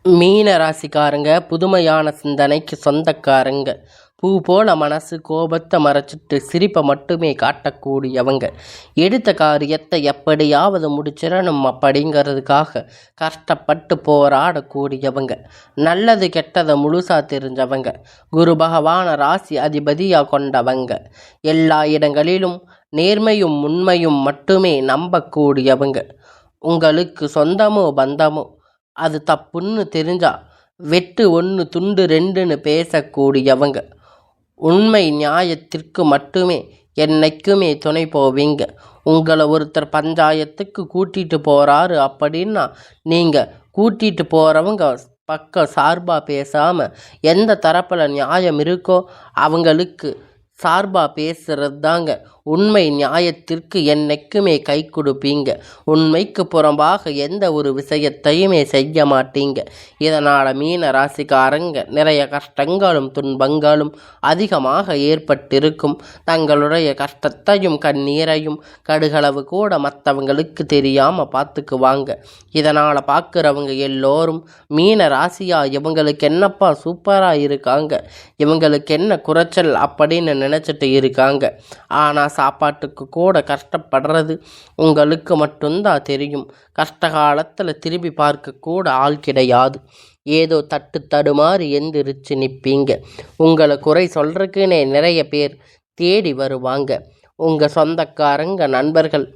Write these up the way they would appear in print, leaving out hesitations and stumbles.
மீன ராசிக்காரங்க புதுமையான சிந்தனைக்கு சொந்தக்காரங்க. பூ போல மனசு கோபத்தை மறைச்சிட்டு சிரிப்பை மட்டுமே காட்டக்கூடியவங்க. எடுத்த காரியத்தை எப்படியாவது முடிச்சிடணும் அப்படிங்கிறதுக்காக கஷ்டப்பட்டு போராடக்கூடியவங்க. நல்லது கெட்டதை முழுசா தெரிஞ்சவங்க. குரு பகவான ராசி அதிபதியாக கொண்டவங்க. எல்லா இடங்களிலும் நேர்மையும் உண்மையும் மட்டுமே நம்பக்கூடியவங்க. உங்களுக்கு சொந்தமோ பந்தமோ அது தப்புன்னு தெரிஞ்சா வெட்டு ஒன்று துண்டு ரெண்டுன்னு பேசக்கூடியவங்க. உண்மை நியாயத்திற்கு மட்டுமே என்னைக்குமே துணை போவீங்க. உங்களை ஒருத்தர் பஞ்சாயத்துக்கு கூட்டிகிட்டு போகிறாரு அப்படின்னா நீங்கள் கூட்டிகிட்டு போகிறவங்க பக்கம் சார்பாக பேசாமல் எந்த தரப்பில் நியாயம் இருக்கோ அவங்களுக்கு சார்பாக பேசுகிறது தாங்க உண்மை. நியாயத்திற்கு என்னைக்குமே கை கொடுப்பீங்க. உண்மைக்கு புறம்பாக எந்த ஒரு விஷயத்தையுமே செய்ய மாட்டீங்க. இதனால் மீன ராசிக்காரங்க நிறைய கஷ்டங்களும் துன்பங்களும் அதிகமாக ஏற்பட்டிருக்கும். தங்களுடைய கஷ்டத்தையும் கண்ணீரையும் கடுகளவு கூட மற்றவங்களுக்கு தெரியாமல் பார்த்துக்குவாங்க. இதனால் பார்க்குறவங்க எல்லோரும் மீன ராசியா இவங்களுக்கு என்னப்பா சூப்பராக இருக்காங்க, இவங்களுக்கு என்ன குறைச்சல் அப்படின்னு நினச்சிட்டு இருக்காங்க. ஆனால் சாப்பாட்டுக்கு கூட கஷ்டப்படுறது உங்களுக்கு மட்டும்தான் தெரியும். கஷ்ட காலத்தில் திரும்பி பார்க்க கூட ஆள் கிடையாது. ஏதோ தட்டு தடுமாறி எந்திரிச்சு நிற்பீங்க. உங்களை குறை சொல்கிறதுக்குன்னே நிறைய பேர் தேடி வருவாங்க. உங்கள் சொந்தக்காரங்க நண்பர்கள்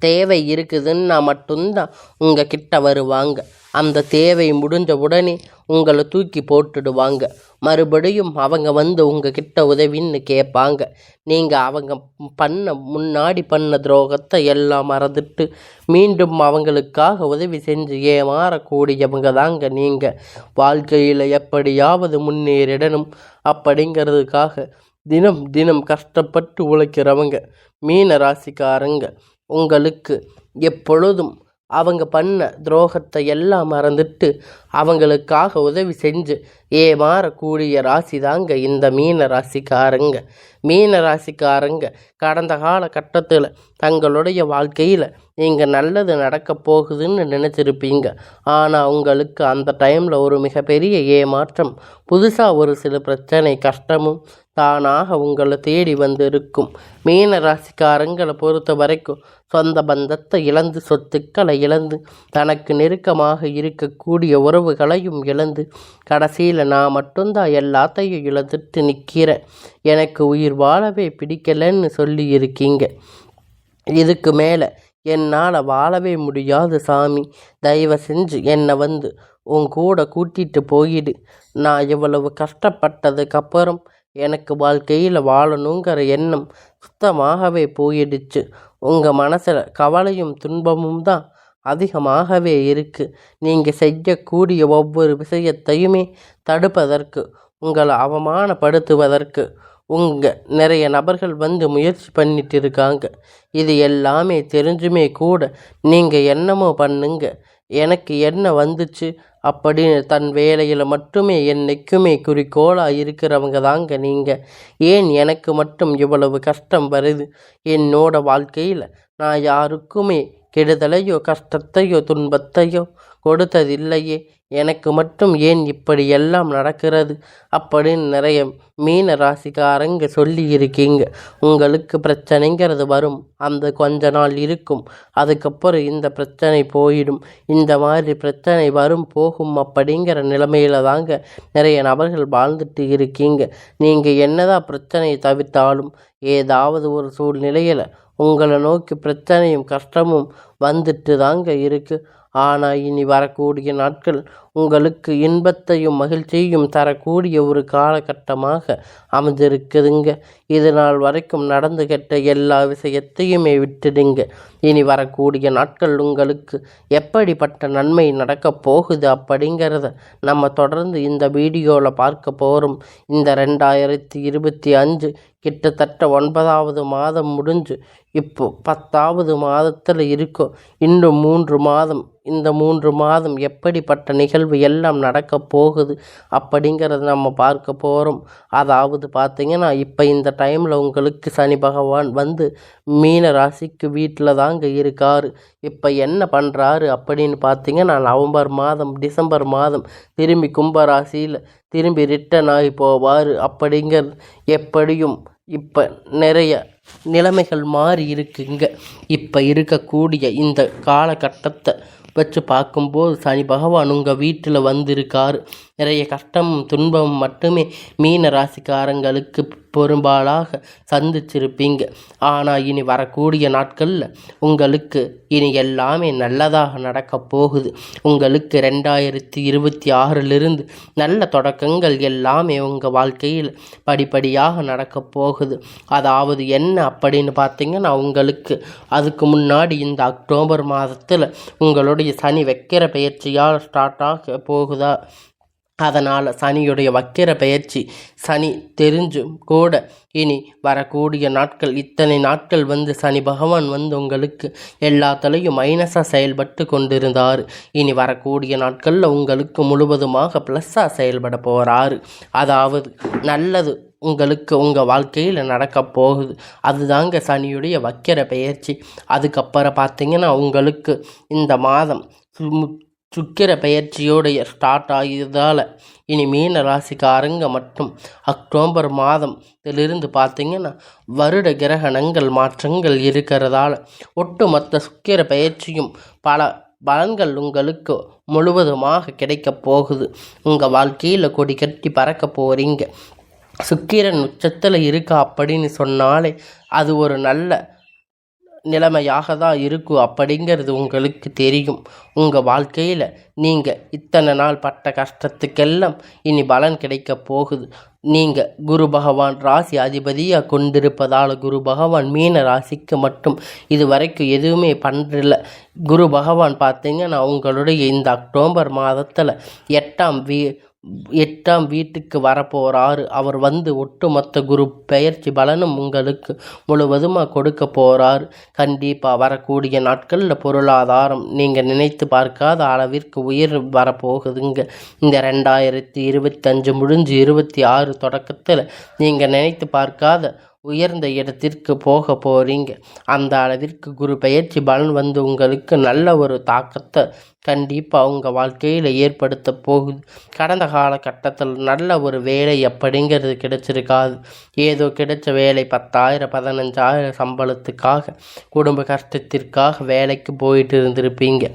தேவை இருக்குதுன்னா மட்டும்தான் உங்கள் கிட்ட வருவாங்க. அந்த தேவை முடிஞ்ச உடனே உங்களை தூக்கி போட்டுடுவாங்க. மறுபடியும் அவங்க வந்து உங்கள் கிட்ட உதவின்னு கேட்பாங்க. நீங்கள் அவங்க முன்னாடி பண்ண துரோகத்தை எல்லாம் மறந்துட்டு மீண்டும் அவங்களுக்காக உதவி செஞ்சு ஏமாறக்கூடியவங்க தாங்க நீங்கள். வாழ்க்கையில் எப்படியாவது முன்னேறிடணும் அப்படிங்கிறதுக்காக தினம் தினம் கஷ்டப்பட்டு உழைக்கிறவங்க மீன ராசிக்காரங்க. உங்களுக்கு எப்பொழுதும் அவங்க பண்ண துரோகத்தை எல்லாம் மறந்துட்டு அவங்களுக்காக உதவி செஞ்சு ஏமாறக்கூடிய ராசி தாங்க இந்த மீன ராசிக்காரங்க. மீன ராசிக்காரங்க கடந்த காலகட்டத்தில் தங்களுடைய வாழ்க்கையில் நீங்கள் நல்லது நடக்க போகுதுன்னு நினச்சிருப்பீங்க. ஆனால் உங்களுக்கு அந்த டைமில் ஒரு மிகப்பெரிய ஏமாற்றம், புதுசாக ஒரு சில பிரச்சனை கஷ்டமும் தானாக உங்களை தேடி வந்து இருக்கும். மீன ராசிக்காரங்களை பொறுத்த வரைக்கும் சொந்த பந்தத்தை இழந்து, சொத்துக்களை இழந்து, தனக்கு நெருக்கமாக இருக்கக்கூடிய உறவுகளையும் இழந்து, கடைசியில் நான் மட்டும்தான் எல்லாத்தையும் இழந்துட்டு நிற்கிறேன், எனக்கு உயிர் வாழவே பிடிக்கலன்னு சொல்லி இருக்கீங்க. இதுக்கு மேலே என்னால் வாழவே முடியாது சாமி, தயவு செஞ்சு என்னை வந்து உன் கூட கூட்டிகிட்டு போயிடு. நான் இவ்வளவு கஷ்டப்பட்டதுக்கப்புறம் எனக்கு வாழ்க்கையில் வாழணுங்கிற எண்ணம் சுத்தமாகவே போயிடுச்சு. உங்கள் மனசில் கவலையும் துன்பமும் தான் அதிகமாகவே இருக்குது. நீங்கள் செய்யக்கூடிய ஒவ்வொரு விஷயத்தையுமே தடுப்பதற்கு, உங்களை அவமானப்படுத்துவதற்கு நிறைய நபர்கள் வந்து முயற்சி பண்ணிட்டு இருக்காங்க. இது எல்லாமே தெரிஞ்சுமே கூட நீங்கள் என்னமோ பண்ணுங்க, எனக்கு என்ன வந்துச்சு அப்படின்னு தன் வேலையில் மட்டுமே என்னைக்குமே குறிக்கோளாக இருக்கிறவங்க தாங்க நீங்கள். ஏன் எனக்கு மட்டும் இவ்வளவு கஷ்டம் வருது? என்னோட வாழ்க்கையில் நான் யாருக்குமே கெடுதலையோ கஷ்டத்தையோ துன்பத்தையோ கொடுத்ததில்லையே, எனக்கு மட்டும் ஏன் இப்படி எல்லாம் நடக்கிறது அப்படின்னு நிறைய மீன ராசிக்காரங்க சொல்லி இருக்கீங்க. உங்களுக்கு பிரச்சனைங்கிறது வரும், அந்த கொஞ்ச நாள் இருக்கும், அதுக்கப்புறம் இந்த பிரச்சனை போயிடும். இந்த மாதிரி பிரச்சனை வரும் போகும் அப்படிங்கிற நிலைமையில தாங்க நிறைய நபர்கள் வாழ்ந்துட்டு இருக்கீங்க. நீங்கள் என்னதான் பிரச்சனையை தவிர்த்தாலும் ஏதாவது ஒரு சூழ்நிலையில் உங்களை நோக்கி பிரச்சனையும் கஷ்டமும் வந்துட்டு தாங்க இருக்குது. ஆனால் இனி வரக்கூடிய நாட்கள் உங்களுக்கு இன்பத்தையும் மகிழ்ச்சியையும் தரக்கூடிய ஒரு காலகட்டமாக அமைஞ்சிருக்குதுங்க. இது நாள் வரைக்கும் நடந்து கெட்ட எல்லா விஷயத்தையுமே விட்டுடுங்க. இனி வரக்கூடிய நாட்கள் உங்களுக்கு எப்படிப்பட்ட நன்மை நடக்கப் போகுது அப்படிங்கிறத நம்ம தொடர்ந்து இந்த வீடியோவில் பார்க்க போகிறோம். இந்த 2025 கிட்டத்தட்ட 9வது மாதம் முடிஞ்சு இப்போ 10வது மாதத்தில் இருக்கோம். இன்னும் 3 மாதம். இந்த 3 மாதம் எப்படிப்பட்ட நிகழ்வு எல்லாம் நடக்க போகுது அப்படிங்கிறத நம்ம பார்க்க போகிறோம். அதாவது பார்த்திங்கன்னா இப்போ இந்த டைமில் உங்களுக்கு சனி பகவான் வந்து மீன ராசிக்கு வீட்டில் தாங்க இருக்கார். இப்போ என்ன பண்ணுறாரு அப்படின்னு பார்த்திங்கன்னா நவம்பர் மாதம் டிசம்பர் மாதம் திரும்பி கும்பராசியில் திரும்பி ரிட்டர்ன் ஆகி போவார். அப்படிங்கிறது எப்படியும் இப்போ நிறைய நிலைமைகள் மாறி இருக்குங்க. இப்போ இருக்கக்கூடிய இந்த காலகட்டத்தை வச்சு பார்க்கும்போது சனி பகவான் உங்கள் வீட்டில் வந்திருக்காரு. நிறைய கஷ்டமும் துன்பமும் மட்டுமே மீன ராசிக்காரங்களுக்கு பெரும்பாலாக சந்திச்சிருப்பீங்க. ஆனால் இனி வரக்கூடிய நாட்களில் உங்களுக்கு இனி எல்லாமே நல்லதாக நடக்க போகுது. உங்களுக்கு 2026 நல்ல தொடக்கங்கள் எல்லாமே உங்கள் வாழ்க்கையில் படிப்படியாக நடக்க போகுது. அதாவது என்ன அப்படின்னு பார்த்தீங்கன்னா உங்களுக்கு அதுக்கு முன்னாடி இந்த அக்டோபர் மாதத்தில் உங்களுடைய சனி வக்கிர பெயர்ச்சியால் ஸ்டார்ட் ஆக போகுதா. அதனால் சனியுடைய வக்கிர பெயர்ச்சி சனி தெரிஞ்சும் கூட இனி வரக்கூடிய நாட்கள் இத்தனை நாட்கள் வந்து சனி பகவான் வந்து உங்களுக்கு எல்லாத்துலேயும் மைனஸாக செயல்பட்டு கொண்டிருந்தார். இனி வரக்கூடிய நாட்களில் உங்களுக்கு முழுவதுமாக ப்ளஸ்ஸாக செயல்பட போகிறாரு. அதாவது நல்லது உங்களுக்கு உங்கள் வாழ்க்கையில் நடக்க போகுது. அதுதாங்க சனியுடைய வக்கிர பெயர்ச்சி. அதுக்கப்புறம் பார்த்திங்கன்னா உங்களுக்கு இந்த மாதம் சுக்கிர பெயர்ச்சியோடைய ஸ்டார்ட் ஆகியதால் இனி மீன ராசிக்காரங்க மட்டும் அக்டோபர் மாதத்திலிருந்து பார்த்திங்கன்னா வருட கிரகணங்கள் மாற்றங்கள் இருக்கிறதால ஒட்டுமொத்த சுக்கிர பெயர்ச்சியும் பல பலன்கள் உங்களுக்கு முழுவதுமாக கிடைக்க போகுது. உங்கள் வாழ்க்கையில் கொடி கட்டி பறக்க போகிறீங்க. சுக்கிரன் உச்சத்தில் இருக்கா அப்படின்னு சொன்னாலே அது ஒரு நல்ல நிலைமையாக தான் இருக்கும் அப்படிங்கிறது உங்களுக்கு தெரியும். உங்கள் வாழ்க்கையில் நீங்கள் இத்தனை நாள் பட்ட கஷ்டத்துக்கெல்லாம் இனி பலன் கிடைக்க போகுது. நீங்கள் குரு பகவான் ராசி அதிபதியாக கொண்டிருப்பதால் குரு பகவான் மீன ராசிக்கு மட்டும் இது வரைக்கும் எதுவுமே பண்ணுறதில்ல. குரு பகவான் பார்த்தீங்கன்னா உங்களுடைய இந்த அக்டோபர் மாதத்தில் 8ஆம் வீட்டுக்கு வரப்போகிறாரு. அவர் வந்து ஒட்டுமொத்த குரு பெயர்ச்சி பலனும் உங்களுக்கு முழுவதுமாக கொடுக்க போகிறாரு. கண்டிப்பாக வரக்கூடிய நாட்களில் பொருளாதாரம் நீங்கள் நினைத்து பார்க்காத அளவிற்கு உயர் வரப்போகுதுங்க. இந்த 2025 முடிஞ்சு 26 தொடக்கத்தில் நீங்கள் நினைத்து பார்க்காத உயர்ந்த இடத்திற்கு போக போகிறீங்க. அந்த அளவிற்கு குரு பெயர்ச்சி பலன் வந்து உங்களுக்கு நல்ல ஒரு தாக்கத்தை கண்டிப்பாக உங்கள் வாழ்க்கையில் ஏற்படுத்த போகுது. கடந்த காலகட்டத்தில் நல்ல ஒரு வேலை அப்படிங்கிறது கிடைச்சிருக்காது. ஏதோ கிடைச்ச வேலை 10,000 15,000 சம்பளத்துக்காக குடும்ப கஷ்டத்திற்காக வேலைக்கு போயிட்டு இருந்திருப்பீங்க.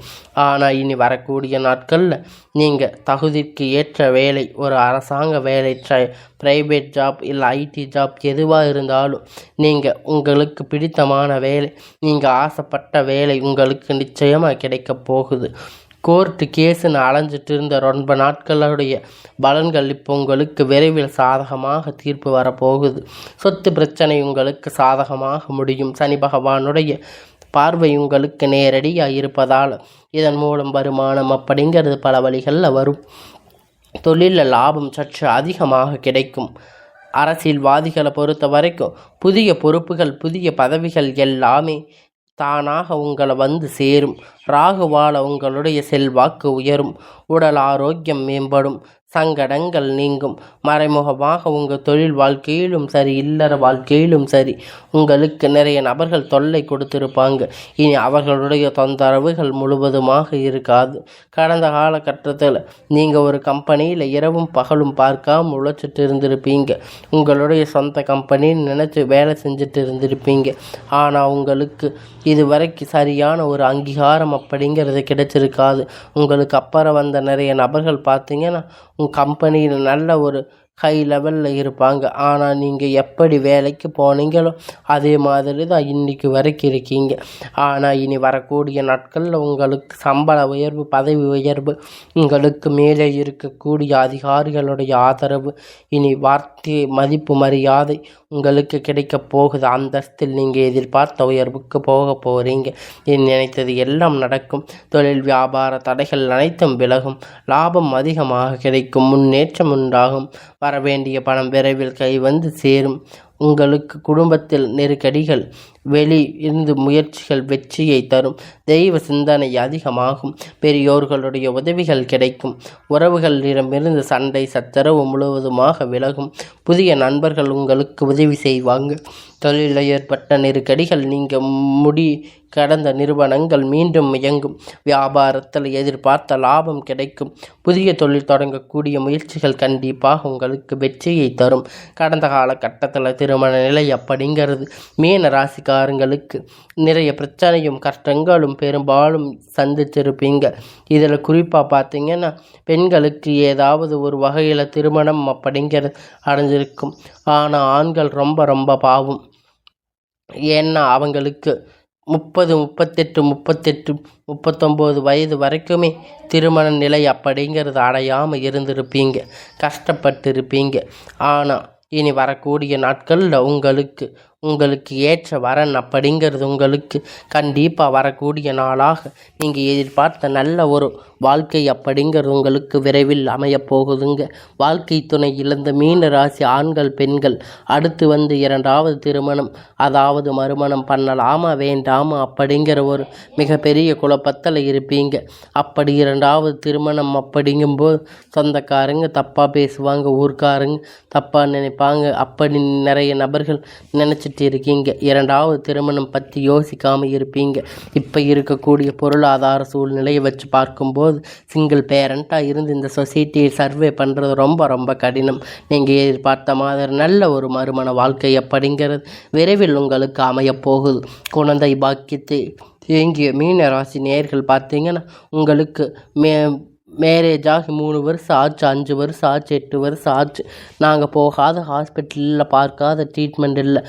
ஆனால் இனி வரக்கூடிய நாட்களில் நீங்கள் தகுதிக்கு ஏற்ற வேலை, ஒரு அரசாங்க வேலை, ப்ரைவேட் ஜாப் இல்லை ஐடி ஜாப் எதுவாக இருந்தாலும் நீங்கள் உங்களுக்கு பிடித்தமான வேலை, நீங்கள் ஆசைப்பட்ட வேலை உங்களுக்கு நிச்சயமாக கிடைக்க போகுது. கோர்ட்டு கேஸுன்னு அலைஞ்சிட்டு இருந்த ரொம்ப நாட்களுடைய பலன்கள் இப்போ உங்களுக்கு விரைவில் சாதகமாக தீர்ப்பு வரப்போகுது. சொத்து பிரச்சனை உங்களுக்கு சாதகமாக முடியும். சனி பகவானுடைய பார்வை உங்களுக்கு நேரடியாக இருப்பதால் இதன் மூலம் வருமானம் அப்படிங்கிறது பல வழிகளில் வரும். தொழிலில் லாபம் சற்று அதிகமாக கிடைக்கும். அரசியல்வாதிகளை பொறுத்த வரைக்கும் புதிய பொறுப்புகள் புதிய பதவிகள் எல்லாமே தானாக உங்களை வந்து சேரும். ராகுவால உங்களுடைய செல்வாக்கு உயரும். உடல் ஆரோக்கியம் மேம்படும். சங்கடங்கள் நீங்கும். மறைமுகமாக உங்கள் தொழில் வாழ்க்கையிலும் சரி இல்லற வாழ்க்கையிலும் சரி உங்களுக்கு நிறைய நபர்கள் தொல்லை கொடுத்திருப்பாங்க. இனி அவர்களுடைய தொந்தரவுகள் முழுவதுமாக இருக்காது. கடந்த காலகட்டத்தில் நீங்கள் ஒரு கம்பெனியில் இரவும் பகலும் பார்க்காம உழைச்சிட்டு இருந்திருப்பீங்க. உங்களுடைய சொந்த கம்பெனின்னு நினச்சி வேலை செஞ்சுட்டு இருந்திருப்பீங்க. ஆனால் உங்களுக்கு இதுவரைக்கும் சரியான ஒரு அங்கீகாரம் அப்படிங்கிறது கிடைச்சிருக்காது. உங்களுக்கு அப்புறம் வந்த நிறைய நபர்கள் பார்த்தீங்கன்னா உங்கள் கம்பெனியில் நல்ல ஒரு ஹை லெவலில் இருப்பாங்க. ஆனால் நீங்கள் எப்படி வேலைக்கு போனீங்களோ அதே மாதிரி தான் இன்றைக்கி வரைக்கும் இருக்கீங்க. ஆனால் இனி வரக்கூடிய நாட்களில் உங்களுக்கு சம்பள உயர்வு, பதவி உயர்வு, உங்களுக்கு மேலே இருக்கக்கூடிய அதிகாரிகளுடைய ஆதரவு, இனி வார்த்தை மதிப்பு மரியாதை உங்களுக்கு கிடைக்க போகுது. அந்தஸ்தில் நீங்கள் எதிர்பார்த்த உயர்வுக்கு போக போகிறீங்க. நினைத்தது எல்லாம் நடக்கும். தொழில் வியாபார தடைகள் அனைத்தும் விலகும். லாபம் அதிகமாக கிடைக்கும். முன்னேற்றம் உண்டாகும். வரவேண்டிய பணம் விரைவில் கை வந்து சேரும். உங்களுக்கு குடும்பத்தில் நெருக்கடிகள் வெளி இருந்து முயற்சிகள் வெற்றியை தரும். தெய்வ சிந்தனை அதிகமாகும். பெரியோர்களுடைய உதவிகள் கிடைக்கும். உறவுகளிடமிருந்து சண்டை சச்சரவு முழுவதுமாக விலகும். புதிய நண்பர்கள் உங்களுக்கு உதவி செய்வாங்க. தொழிலில் ஏற்பட்ட நெருக்கடிகள் நீங்க கடந்த நிறுவனங்கள் மீண்டும் இயங்கும். வியாபாரத்தில் எதிர்பார்த்த லாபம் கிடைக்கும். புதிய தொழில் தொடங்கக்கூடிய முயற்சிகள் கண்டிப்பாக உங்களுக்கு வெற்றியை தரும். கடந்த காலகட்டத்தில் திருமண நிலை அப்படிங்கிறது மீன ராசிக்காரங்களுக்கு நிறைய பிரச்சனையும் கஷ்டங்களும் பெரும்பாலும் சந்திச்சிருப்பீங்க. இதில் குறிப்பாக பார்த்தீங்கன்னா பெண்களுக்கு ஏதாவது ஒரு வகையில் திருமணம் அப்படிங்கிறது அடைஞ்சிருக்கும். ஆனால் ஆண்கள் ரொம்ப ரொம்ப பாவம். ஏன்னா அவங்களுக்கு 30, 38, 39 வயது வரைக்குமே திருமண நிலை அப்படிங்கிறது அடையாமல் இருந்திருப்பீங்க. கஷ்டப்பட்டு இருப்பீங்க. ஆனால் இனி வரக்கூடிய நாட்களில் உங்களுக்கு ஏற்ற வரன் அப்படிங்கிறது உங்களுக்கு கண்டிப்பாக வரக்கூடிய நாளாக நீங்கள் எதிர்பார்த்த நல்ல ஒரு வாழ்க்கை அப்படிங்கிறது உங்களுக்கு விரைவில் அமையப் போகுதுங்க. வாழ்க்கை துணை இழந்த மீன ராசி ஆண்கள் பெண்கள் அடுத்து வந்து 2வது திருமணம் அதாவது மறுமணம் பண்ணலாமா வேண்டாமா அப்படிங்கிற ஒரு மிகப்பெரிய குழப்பத்தில் இருப்பீங்க. அப்படி 2வது திருமணம் அப்படிங்கும்போது சொந்தக்காரங்க தப்பாக பேசுவாங்க, ஊர்க்காரங்க தப்பாக நினைப்பாங்க. அப்படி நிறைய நபர்கள் நினச்சிட்டு இருக்கீங்க. 2வது திருமணம் பற்றி யோசிக்காமல் இருப்பீங்க. இப்போ இருக்கக்கூடிய பொருளாதார சூழ்நிலையை வச்சு பார்க்கும்போது சிங்கிள் பேரண்ட்டாக இருந்து இந்த சொசைட்டியை சர்வே பண்ணுறது ரொம்ப ரொம்ப கடினம். நீங்கள் எதிர்பார்த்த மாதிரி நல்ல ஒரு மறுமண வாழ்க்கை அப்படிங்கிறது விரைவில் உங்களுக்கு அமையப் போகுது. குழந்தை பாக்கியத்தை ஏங்கிய மீன ராசி நேயர்கள் பார்த்தீங்கன்னா உங்களுக்கு மேரேஜ் ஆகி 3 வருஷம் ஆச்சு, 5 வருஷம் ஆச்சு, 8 வருஷம் ஆச்சு. நாங்கள் போகாத ஹாஸ்பிட்டலில் பார்க்காத ட்ரீட்மெண்ட் இல்லை.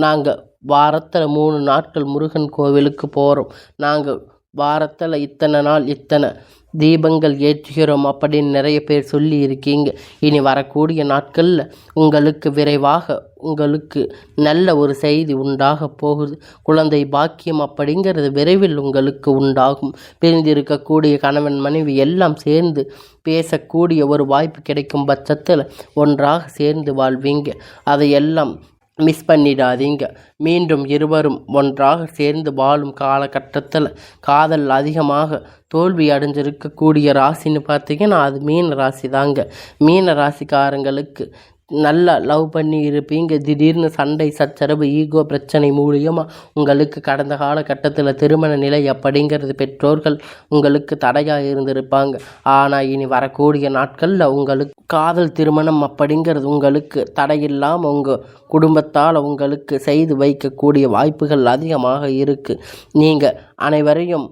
நாங்கள் வாரத்தில் 3 நாட்கள் முருகன் கோவிலுக்கு போகிறோம். நாங்கள் வாரத்தில் இத்தனை நாள் இத்தனை தீபங்கள் ஏற்றுகிறோம் அப்படின்னு நிறைய பேர் சொல்லி இருக்கீங்க. இனி வரக்கூடிய நாட்களில் உங்களுக்கு விரைவாக உங்களுக்கு நல்ல ஒரு செய்தி உண்டாக போகுது. குழந்தை பாக்கியம் அப்படிங்கிறது விரைவில் உங்களுக்கு உண்டாகும். பிரிந்திருக்கக்கூடிய கணவன் மனைவி எல்லாம் சேர்ந்து பேசக்கூடிய ஒரு வாய்ப்பு கிடைக்கும் பட்சத்தில் ஒன்றாக சேர்ந்து வாழ்வீங்க. அதையெல்லாம் மிஸ் பண்ணிடாதீங்க. மீண்டும் இருவரும் ஒன்றாக சேர்ந்து வாழும் காலகட்டத்தில் காதல் அதிகமாக தோல்வி அடைஞ்சிருக்கக்கூடிய ராசின்னு பார்த்தீங்கன்னா அது மீன ராசி தாங்க. மீன ராசிக்காரங்களுக்கு நல்லா லவ் பண்ணி இருப்பீங்க. திடீர்னு சண்டை சச்சரவு ஈகோ பிரச்சனை மூலியமாக உங்களுக்கு கடந்த காலகட்டத்தில் திருமண நிலை அப்படிங்கிறது பெற்றோர்கள் உங்களுக்கு தடையாக இருந்திருப்பாங்க. ஆனால் இனி வரக்கூடிய நாட்களில் உங்களுக்கு காதல் திருமணம் அப்படிங்கிறது உங்களுக்கு தடையில்லாமல் உங்கள் குடும்பத்தால் உங்களுக்கு செய்து வைக்கக்கூடிய வாய்ப்புகள் அதிகமாக இருக்குது. நீங்கள் அனைவரையும்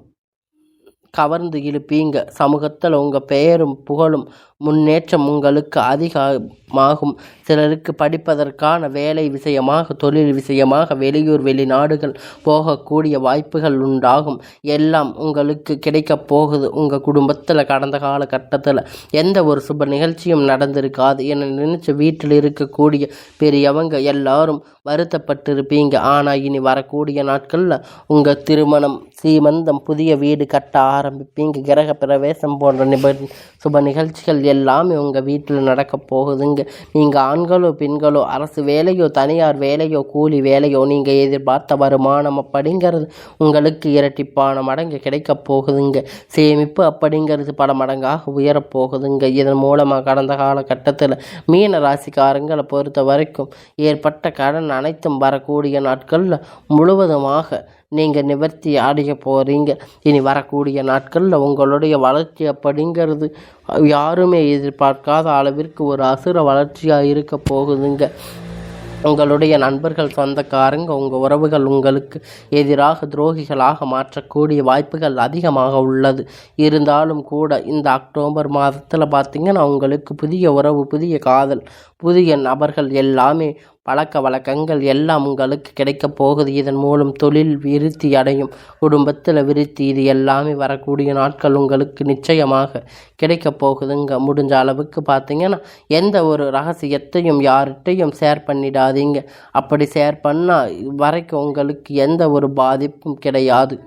கவர்ந்து இழுப்பீங்க. சமூகத்தில் உங்கள் பெயரும் புகழும் முன்னேற்றம் உங்களுக்கு அதிகமாகும். சிலருக்கு படிப்பதற்கான வேலை விஷயமாக தொழில் விஷயமாக வெளியூர் வெளிநாடுகள் போகக்கூடிய வாய்ப்புகள் உண்டாகும். எல்லாம் உங்களுக்கு கிடைக்கப் போகுது. உங்கள் குடும்பத்தில் கடந்த காலகட்டத்தில் எந்த ஒரு சுப நிகழ்ச்சியும் நடந்திருக்காது என நினச்சி வீட்டில் இருக்கக்கூடிய பெரியவங்க எல்லாரும் வருத்தப்பட்டிருப்பீங்க. ஆனால் இனி வரக்கூடிய நாட்களில் உங்கள் திருமணம் சீமந்தம் புதிய வீடு கட்ட ஆரம்பிப்பீங்க. கிரக பிரவேசம் போன்ற சுப நிகழ்ச்சிகள் எல்லாமே உங்கள் வீட்டில் நடக்க போகுதுங்க. நீங்கள் ஆண்களோ பெண்களோ அரசு வேலையோ தனியார் வேலையோ கூலி வேலையோ நீங்கள் எதிர்பார்த்த வருமானம் அப்படிங்கிறது உங்களுக்கு இரட்டிப்பான மடங்கு கிடைக்க போகுதுங்க. சேமிப்பு அப்படிங்கிறது பல மடங்காக உயரப்போகுதுங்க. இதன் மூலமாக கடந்த காலகட்டத்தில் மீன ராசிக்காரங்களை பொறுத்த வரைக்கும் ஏற்பட்ட கடன் அனைத்தும் வரக்கூடிய நாட்களில் முழுவதுமாக நீங்கள் நிவர்த்தி அடைய போகிறீங்க. இனி வரக்கூடிய நாட்களில் உங்களுடைய வளர்ச்சி அப்படிங்கிறது யாருமே எதிர்பார்க்காத அளவிற்கு ஒரு அசுர வளர்ச்சியாக இருக்க போகுதுங்க. உங்களுடைய நண்பர்கள் சொந்தக்காரங்க உங்கள் உறவுகள் உங்களுக்கு எதிராக துரோகிகளாக மாற்றக்கூடிய வாய்ப்புகள் அதிகமாக உள்ளது. இருந்தாலும் கூட இந்த அக்டோபர் மாதத்தில் பார்த்திங்கன்னா உங்களுக்கு புதிய உறவு புதிய காதல் புதிய நபர்கள் எல்லாமே பழக்க வழக்கங்கள் எல்லாம் உங்களுக்கு கிடைக்கப் போகுது. இதன் மூலம் தொழில் விருத்தி அடையும். குடும்பத்தில் விருத்தி இது எல்லாமே வரக்கூடிய நாட்கள் உங்களுக்கு நிச்சயமாக கிடைக்கப் போகுதுங்க. முடிஞ்ச அளவுக்கு பார்த்திங்கன்னா எந்த ஒரு ரகசியத்தையும் யார்கிட்டையும் ஷேர் பண்ணிடாதீங்க. அப்படி ஷேர் பண்ணால் வரைக்கும் உங்களுக்கு எந்த ஒரு பாதிப்பும் கிடையாது.